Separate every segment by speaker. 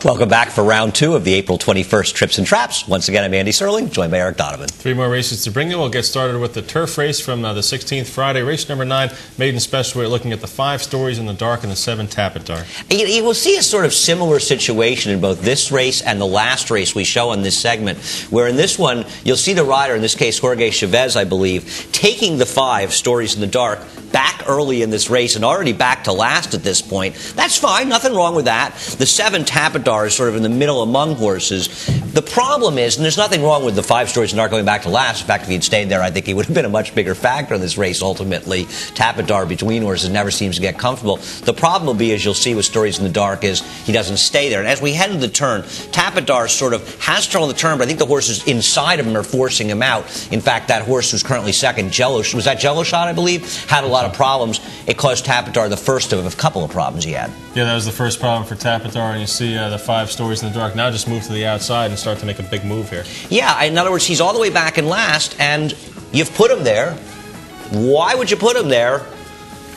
Speaker 1: Welcome back for round two of the April 21st Trips and Traps. Once again, I'm Andy Serling, joined by Donovan.
Speaker 2: Three more races to bring you. We'll get started with the turf race from the 16th Friday. Race number 9, maiden special weight, looking at the 5 stories in the dark and the 7 tap at dark.
Speaker 1: You will see a sort of similar situation in both this race and the last race we show on this segment, where in this one, you'll see the rider, in this case Jorge Chavez, I believe, taking the 5 stories in the dark back early in this race and already back to last at this point. That's fine, nothing wrong with that. The 7 Tapadar is sort of in the middle among horses. The problem is, and there's nothing wrong with the 5 stories in the dark going back to last. In fact, if he'd stayed there, I think he would have been a much bigger factor in this race ultimately. Tapadar between horses never seems to get comfortable. The problem will be, as you'll see with stories in the dark, is he doesn't stay there. And as we head into the turn, Tapadar sort of has trouble in the turn, but I think the horses inside of him are forcing him out. In fact, that horse who's currently second, was that Jello Shot, I believe, had a lot of problems. It caused Tapadar the first of a couple of problems he had.
Speaker 2: Yeah, that was the first problem for Tapadar, and you see the 5 stories in the dark now just move to the outside and start to make a big move here.
Speaker 1: Yeah, in other words, he's all the way back in last, and you've put him there. Why would you put him there?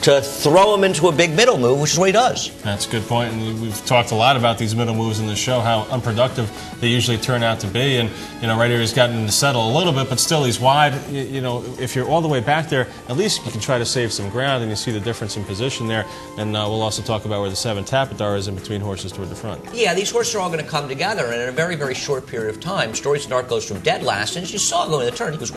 Speaker 1: To throw him into a big middle move, which is what he does.
Speaker 2: That's a good point, and we've talked a lot about these middle moves in the show, how unproductive they usually turn out to be. And right here he's gotten him to settle a little bit, but still he's wide. If you're all the way back there, at least you can try to save some ground, and you see the difference in position there. And we'll also talk about where the 7 Tapadar is in between horses toward the front.
Speaker 1: Yeah, these horses are all going to come together, and in a very, very short period of time, Stories in the Dark goes from dead last, and as you saw going in the turn, he was